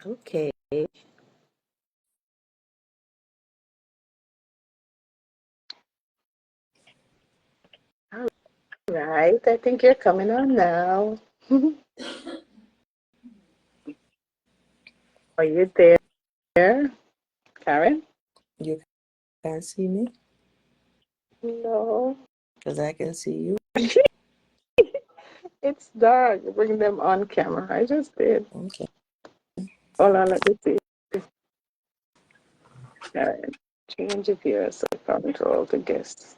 Okay. All right. I think you're coming on now. Are you there, Karen? You can't see me No. because I can see you. It's dark. Bring them on camera. I just did. Okay. Hold on, let me see. Karen, change of your control to guests.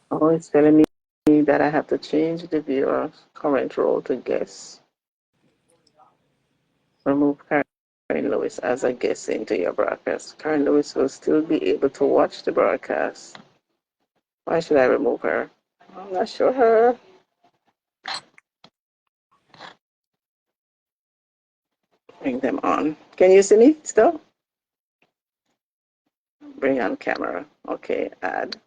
Oh, it's telling me that I have to change the viewer current role to guest. Remove Karen Lewis as a guest into your broadcast. Karen Lewis will still be able to watch the broadcast. Why should I remove her? I'm not sure. Bring them on. Can you see me still? Bring on camera. Okay, add.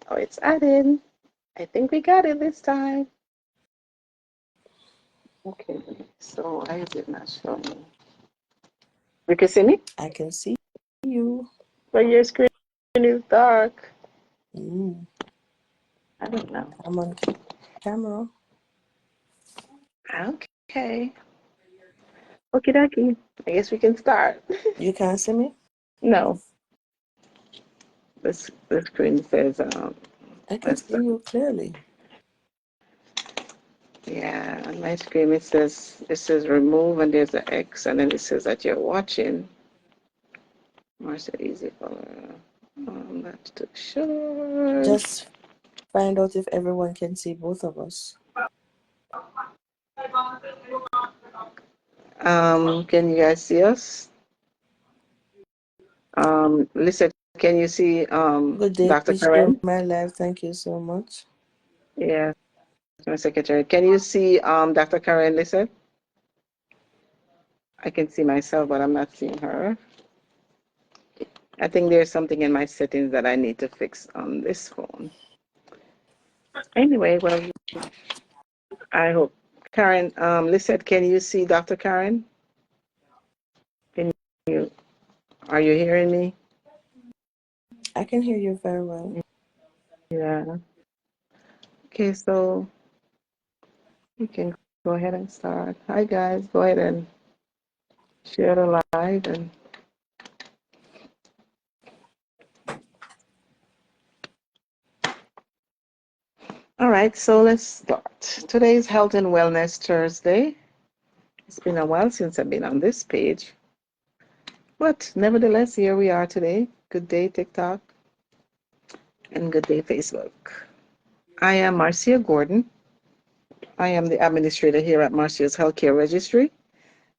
Oh, it's added. I think we got it this time. Okay, so why is it not showing me? You can see me? I can see you. But your screen is dark. Mm, I don't know. I'm on camera. Okay. Okie dokie. I guess we can start. You can't see me? No, the screen says I can let's see start. you clearly. Yeah, on my screen it says remove and there's an X and then it says that you're watching. Marcia easy color. I'm not too sure. Just find out if everyone can see both of us. Can you guys see us? Lisa, can you see Good day, Dr. please share Karen? my live. Thank you so much. Yeah, my secretary. Can you see Dr. Karen, Lisa? I can see myself, but I'm not seeing her. I think there's something in my settings that I need to fix on this phone. Anyway, well, I hope. Karen, Lisa, can you see Dr. Karen? Can you, are you hearing me? I can hear you very well. Yeah. Okay, so we can go ahead and start. Hi, guys. Go ahead and share the live. And all right, so let's start. Today is Health and Wellness Thursday. It's been a while since I've been on this page, but nevertheless, here we are today. Good day, TikTok, and good day, Facebook. I am Marcia Gordon. I am the administrator here at Marcia's Healthcare Registry,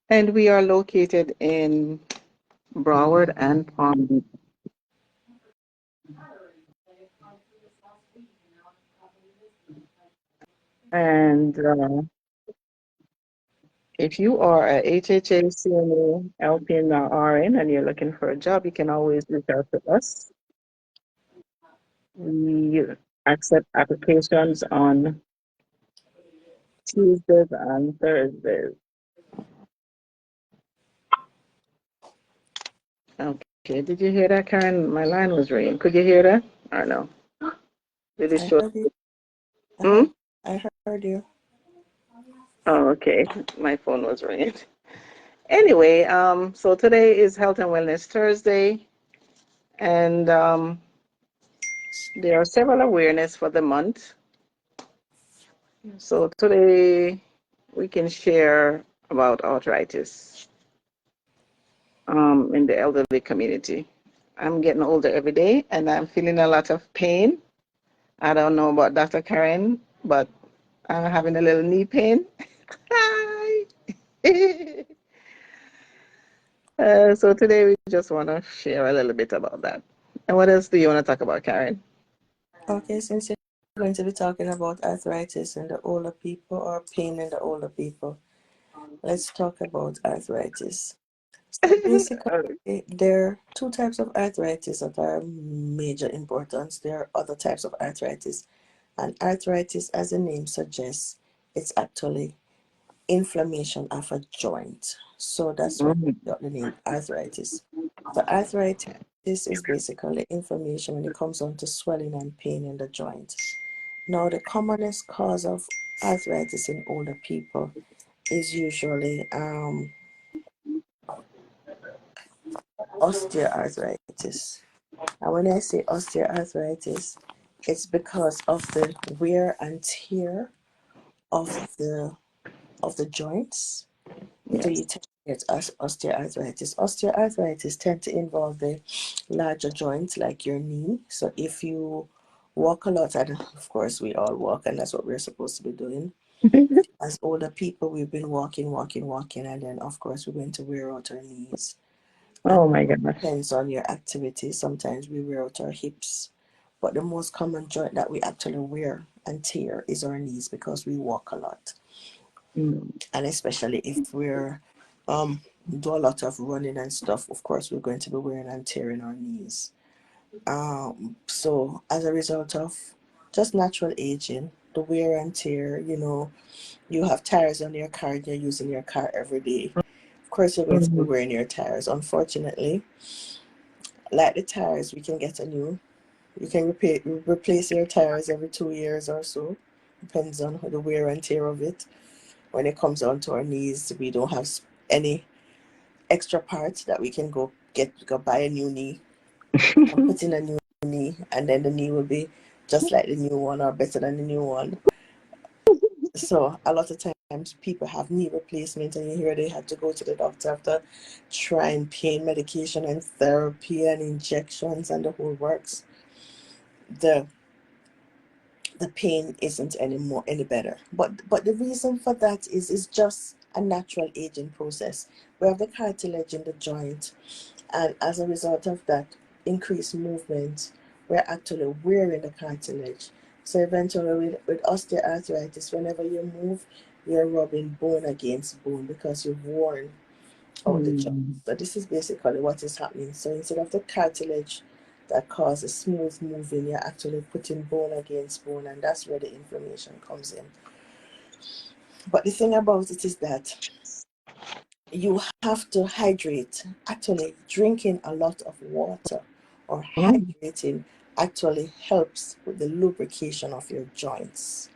and we are located in Broward and Palm Beach. And if you are a HHA, CNA, LPN, or RN, and you're looking for a job, you can always reach out to us. We accept applications on Tuesdays and Thursdays. Okay, did you hear that, Karen? My line was ringing. Could you hear that? Or no? Did it I show? heard you. I Hmm? heard, I heard you. Oh, okay. My phone was ringing. Anyway, so today is Health and Wellness Thursday, and there are several awareness for the month. So today we can share about arthritis in the elderly community. I'm getting older every day, and I'm feeling a lot of pain. I don't know about Dr. Karen, but I'm having a little knee pain. Hi. So today we just want to share a little bit about that. And what else do you want to talk about, Karen? Okay, since you're going to be talking about arthritis in the older people or pain in the older people, let's talk about arthritis. So basically, there are two types of arthritis that are major importance. There are other types of arthritis. And arthritis, as the name suggests, it's actually inflammation of a joint. So that's where Mhm. we got the name arthritis. So arthritis is basically inflammation when it comes on to swelling and pain in the joint. Now, the commonest cause of arthritis in older people is usually osteoarthritis. And when I say osteoarthritis, it's because of the wear and tear of the joints. So you Yes. tend to get osteoarthritis. Osteoarthritis tend to involve the larger joints like your knee. So if you walk a lot, and of course we all walk, and that's what we're supposed to be doing. As older people, we've been walking, walking, walking, and then of course we're going to wear out our knees. And Oh my gosh. depends on your activity. Sometimes we wear out our hips, but the most common joint that we actually wear and tear is our knees because we walk a lot, Mm. and especially if we're um do a lot of running and stuff. Of course, we're going to be wearing and tearing our knees. So as a result of just natural aging, the wear and tear, you have tires on your car and you're using your car every day. Of course, you're going to be Mhm. wearing your tires. Unfortunately, like the tires, we can get a new. You can replace your tires every 2 years or so. Depends on the wear and tear of it. When it comes down to our knees, we don't have any extra parts that we can go buy a new knee and put in a new knee, and then the knee will be just like the new one or better than the new one. So a lot of times people have knee replacement, and you hear they had to go to the doctor after trying pain medication and therapy and injections and the whole works. The the pain isn't any better. But the reason for that is just a natural aging process. We have the cartilage in the joint, and as a result of that increased movement, we're actually wearing the cartilage. So eventually, with osteoarthritis, whenever you move, you're rubbing bone against bone because you've worn out the joint. Mm. So this is basically what is happening. So instead of the cartilage that causes smooth moving, you're actually putting bone against bone, and that's where the inflammation comes in. But the thing about it is that you have to hydrate. Actually, drinking a lot of water or Mm. hydrating actually helps with the lubrication of your joints.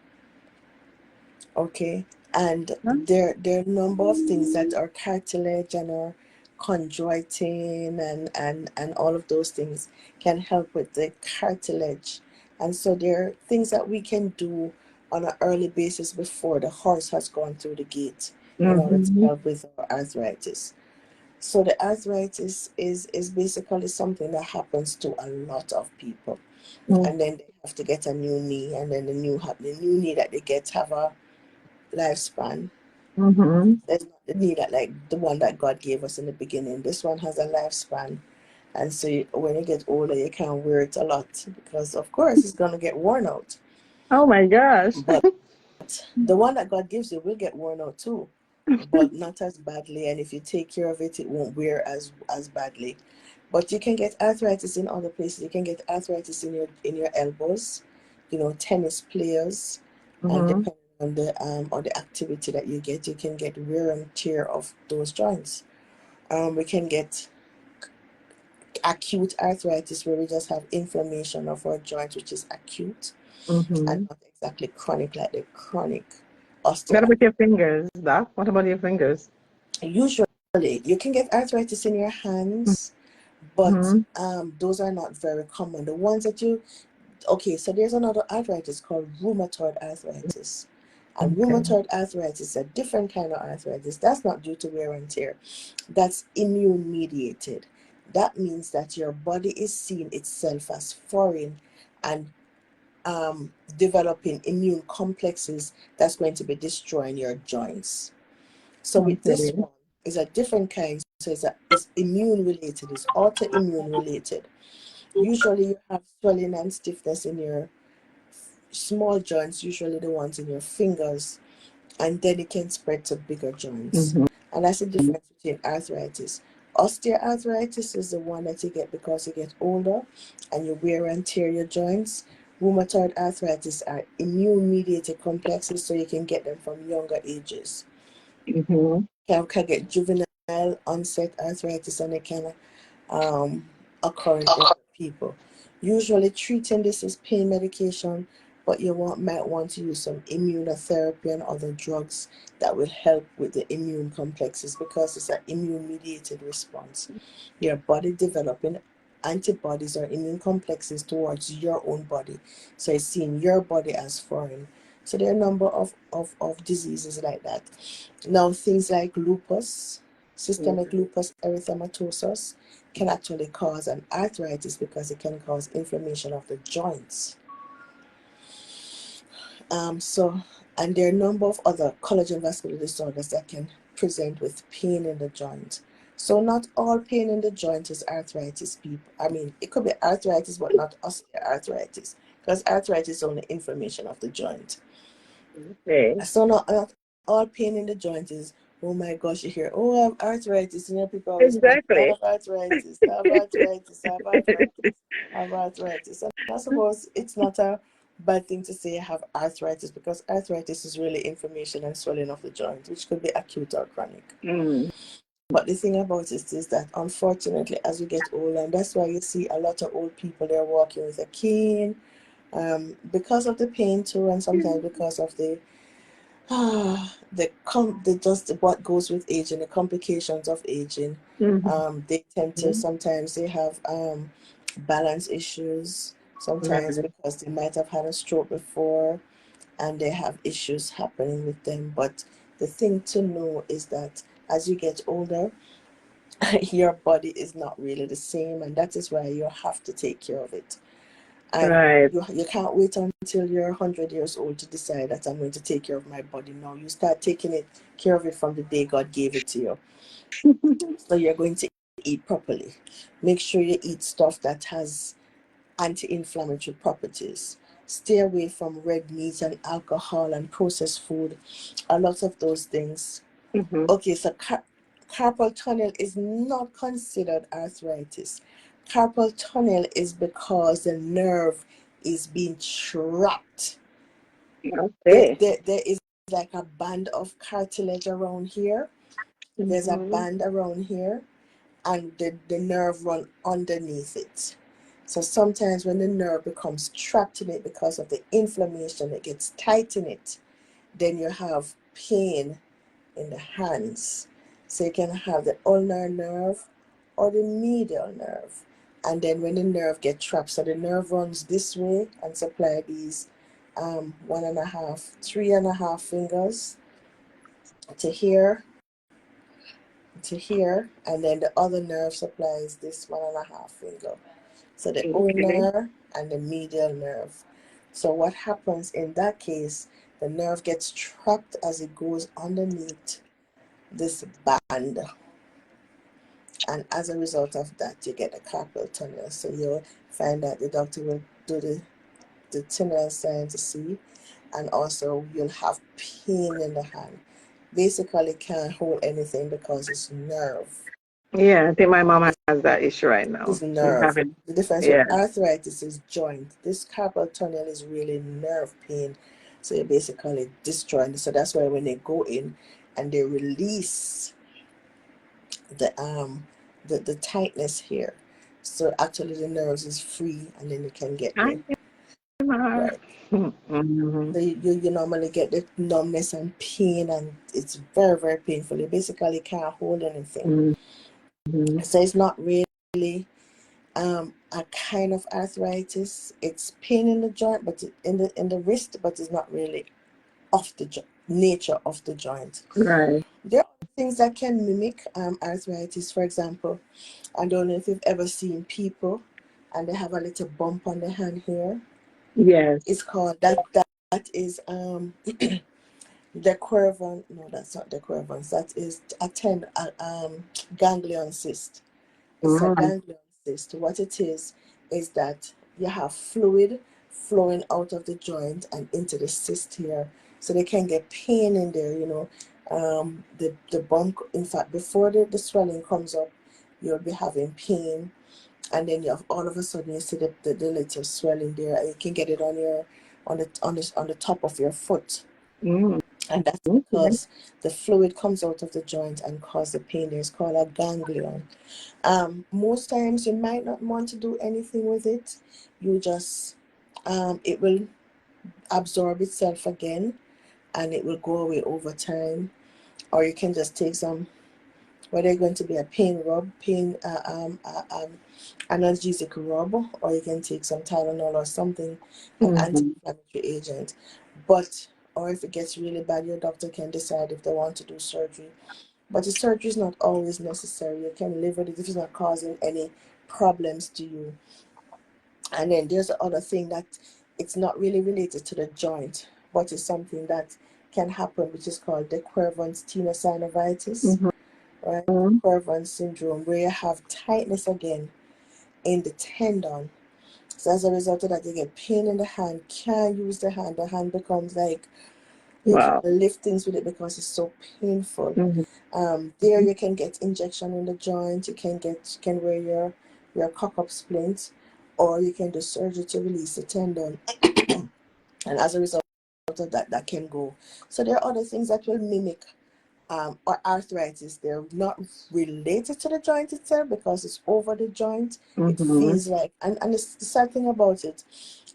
Okay, and there are a number of things that are cartilage and are chondroitin and all of those things can help with the cartilage. And so there are things that we can do on an early basis before the horse has gone through the gate in order to Mhm. help with our arthritis. So the arthritis is basically something that happens to a lot of people, Mm. and then they have to get a new knee, and then the new knee that they get have a lifespan. Mhm. There's not the knee that like the one that God gave us in the beginning. This one has a lifespan, and so when you get older, you can't wear it a lot because, of course, it's gonna get worn out. Oh my gosh. But the one that God gives you will get worn out too, but not as badly. And if you take care of it, it won't wear as badly. But you can get arthritis in other places. You can get arthritis in your elbows. Tennis players, and Mhm. depending on the activity that you can get wear and tear of those joints. We can get acute arthritis where we just have inflammation of our joints, which is acute and Mhm. not exactly chronic like the chronic What osteoarthritis. about your fingers, Doc? What about your fingers? Usually, you can get arthritis in your hands, but Mhm. those are not very common. The ones that you Okay, so there's another arthritis called rheumatoid arthritis. And Okay. rheumatoid arthritis is a different kind of arthritis. That's not due to wear and tear. That's immune mediated. That means that your body is seeing itself as foreign and developing immune complexes that's going to be destroying your joints. So with this Okay. one, is a different kind. So it's immune related. It's autoimmune related. Usually you have swelling and stiffness in your small joints, usually the ones in your fingers, and then it can spread to bigger joints. Mhm. And that's the difference between arthritis. Osteoarthritis is the one that you get because you get older and you wear and tear your joints. Rheumatoid arthritis are immune mediated complexes, so you can get them from younger ages. Mm-hmm. Can get juvenile onset arthritis, and it can occur in older people. Usually treating this is pain medication, but might want to use some immunotherapy and other drugs that will help with the immune complexes, because it's an immune mediated response. Your body developing antibodies or immune complexes towards your own body. So it's seeing your body as foreign. So there are a number of diseases like that. Now, things like lupus, systemic lupus erythematosus, can actually cause an arthritis because it can cause inflammation of the joints. So, and there are a number of other collagen vascular disorders that can present with pain in the joint. So not all pain in the joint is arthritis, people. I mean, it could be arthritis, but not osteoarthritis, because arthritis is only inflammation of the joint. Okay. So not all pain in the joint is, oh my gosh, you hear, oh, I have arthritis. You know, people always point, I Exactly. have arthritis, I have arthritis, I have arthritis, I have arthritis. And I suppose it's not a bad thing to say I have arthritis, because arthritis is really inflammation and swelling of the joint, which could be acute or chronic. Mm. But the thing about it is that unfortunately, as we get older, and that's why you see a lot of old people, they're walking with a cane, because of the pain too, and sometimes because of the just what goes with aging, the complications of aging. Mm-hmm. They tend to, sometimes they have balance issues, sometimes Right. because they might have had a stroke before and they have issues happening with them. But the thing to know is that as you get older, your body is not really the same, and that is why you have to take care of it. And Right. you can't wait until you're 100 years old to decide that I'm going to take care of my body. No, you start taking it care of it from the day God gave it to you. So you're going to eat properly. Make sure you eat stuff that has anti-inflammatory properties. Stay away from red meat and alcohol and processed food. A lot of those things. Mm-hmm. Okay, so carpal tunnel is not considered arthritis. Carpal tunnel is because the nerve is being trapped. Okay. There is like a band of cartilage around here. There's a Mm-hmm. band around here, and the nerve run underneath it. So sometimes when the nerve becomes trapped in it because of the inflammation, it gets tight in it. Then you have pain in the hands. So you can have the ulnar nerve or the medial nerve. And then when the nerve gets trapped, so the nerve runs this way and supply these 1.5, 3.5 fingers to here, to here, and then the other nerve supplies this 1.5 finger. So the Okay. ulnar and the medial nerve. So what happens in that case, the nerve gets trapped as it goes underneath this band, and as a result of that you get a carpal tunnel. So you'll find that the doctor will do the tunnel sign to see, and also you'll have pain in the hand. Basically can't hold anything because it's nerve. Yeah, I think my mom It's, has that issue right it's now. She's nerve. having, The difference with yeah. arthritis is joint. This carpal tunnel is really nerve pain. So you're basically destroying. So that's why when they go in and they release the the tightness here, so actually the nerves is free, and then you can get Hi, the Mar. right. Mm-hmm. So you normally get the numbness and pain, and it's very very painful. You basically can't hold anything. Mm-hmm. So it's not really a kind of arthritis. It's pain in the joint, but in the wrist, but it's not really of the nature of the joint. Right. There are things that can mimic arthritis. For example, I don't know if you've ever seen people and they have a little bump on their hand here. Yes. It's called that is the quervon. No, that's not the quervons. That is ganglion cyst. It's a Mm-hmm. ganglion cyst. What it is that you have fluid flowing out of the joint and into the cyst here. So they can get pain in there, you know. The bump, in fact, before the swelling comes up, you'll be having pain. And then you have all of a sudden you see the little swelling there. And you can get it on your on the top of your foot. and that's Okay. because the fluid comes out of the joint and cause the pain. There's called a ganglion. Most times you might not want to do anything with it. You just it will absorb itself again, and it will go away over time. Or you can just take some, whether it's going to be a pain rub, analgesic rub, or you can take some Tylenol or something, an Mm-hmm. anti-inflammatory agent. But, or if it gets really bad, your doctor can decide if they want to do surgery. But the surgery is not always necessary. You can live with it if it's not causing any problems to you. And then there's the other thing that it's not really related to the joint, but it's something that can happen, which is called the Quervon's tenosynovitis, right? Mm-hmm. Quervon's syndrome, where you have tightness again in the tendon. So as a result of that, you get pain in the hand, can't use the hand. The hand becomes like you Wow. can't lift things with it because it's so painful. Mm-hmm. There you can get injection in the joint. You can wear your cock up splint, or you can do surgery to release the tendon. And as a result of that, that can go. So there are other things that will mimic or arthritis. They're not related to the joint itself because it's over the joint. It Mm-hmm. feels like, and it's the sad thing about it,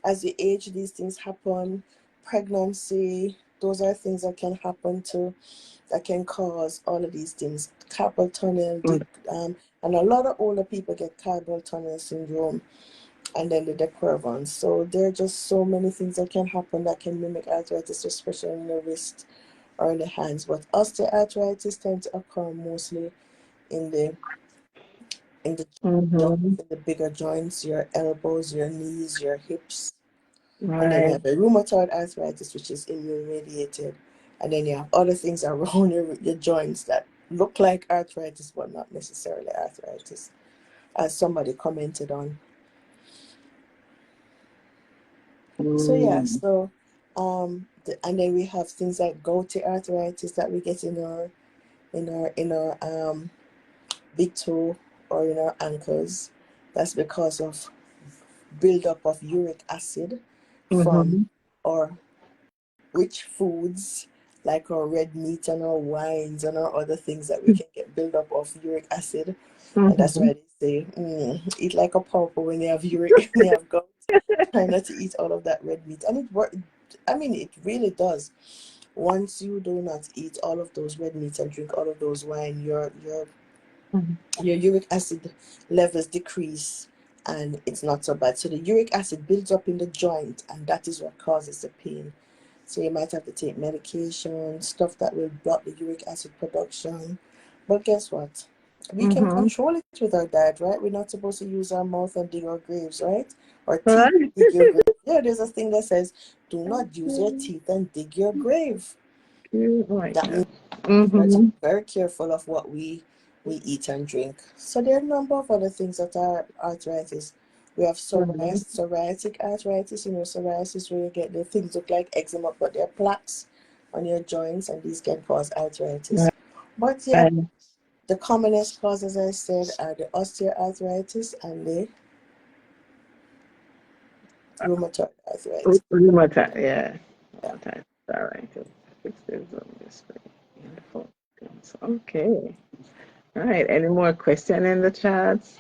as you age, these things happen. Pregnancy, those are things that can happen too, that can cause all of these things. Carpal tunnel, and a lot of older people get carpal tunnel syndrome, and then the dequervons. So there are just so many things that can happen that can mimic arthritis, especially in the wrist or in the hands. But osteoarthritis tends to occur mostly in the joints, Mm-hmm. in the bigger joints, your elbows, your knees, your hips. And then you Right. have the rheumatoid arthritis, which is immune mediated. And then you have other things around your joints that look like arthritis, but not necessarily arthritis, as somebody commented on. So yeah, Mm-hmm. so and then we have things like gouty arthritis that we get in our big toe or in our ankles. That's because of buildup of uric acid from Mm-hmm. our rich foods like our red meat and our wines and our other things that we can get buildup of uric acid. And that's Mm-hmm. why they say eat like a pauper when you have uric when you have gout. Try not to eat all of that red meat. And it work, I mean it really does. Once you do not eat all of those red meats and drink all of those wine, your uric acid levels decrease, and it's not so bad. So the uric acid builds up in the joint, and that is what causes the pain. So you might have to take medication, stuff that will block the uric acid production. But guess what? We can Mm-hmm. control it with our diet, right? We're not supposed to use our mouth and dig our graves, right? Or teeth Right. dig your grave. Yeah, there's a thing that says, do not use your teeth and dig your grave. Oh my That God. means we have to Mm-hmm. be very careful of what we eat and drink. So there are a number of other things that are arthritis. We have Mm-hmm. psoriatic arthritis. Psoriasis where you get the things look like eczema, but they're plaques on your joints, and these can cause arthritis. But yeah, Right. the commonest causes, as I said, are the osteoarthritis and the rheumatoid arthritis. Rheumatoid, yeah. Yeah. Rheumatoid. All right. Fix this on this way. Beautiful. Okay. All right. Any more question in the chats?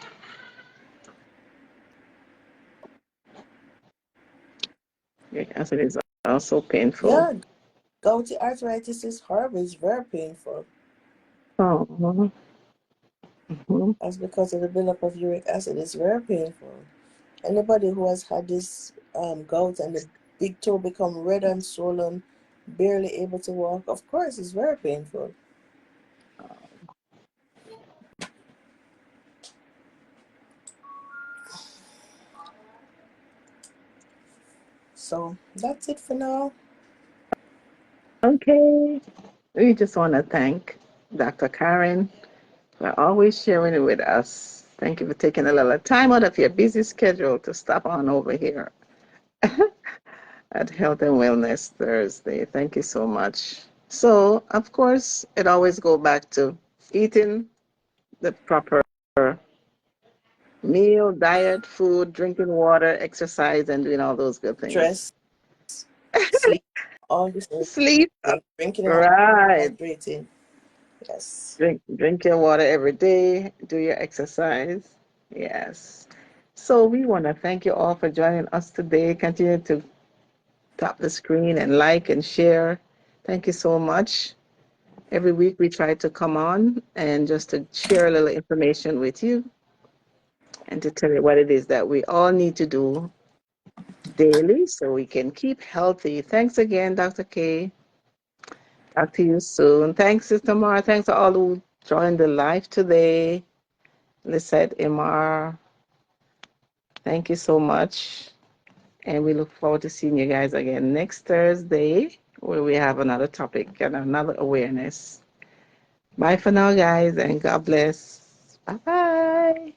Your acid is also painful. Yeah, gouty arthritis is horrible. It's very painful. Oh. Mm-hmm. That's because of the buildup of uric acid. It's very painful. Anybody who has had this gout and the big toe become red and swollen, barely able to walk, of course, it's very painful. So that's it for now. Okay. We just want to thank Dr. Karen for always sharing it with us. Thank you for taking a little time out of your busy schedule to stop on over here at Health and Wellness Thursday. Thank you so much. So, of course, it always go back to eating the proper meal, diet, food, drinking water, exercise, and doing all those good things. Stress, sleep. All the same. Sleep. Drinking enough, Right. hydrating. Yes. Drink your water every day. Do your exercise. Yes. So we want to thank you all for joining us today. Continue to tap the screen and like and share. Thank you so much. Every week we try to come on and just to share a little information with you and to tell you what it is that we all need to do daily so we can keep healthy. Thanks again, Dr. K. Talk to you soon. Thanks, Sister Mar. Thanks to all who joined the live today. Lisette, Imar, thank you so much. And we look forward to seeing you guys again next Thursday where we have another topic and another awareness. Bye for now, guys, and God bless. Bye bye.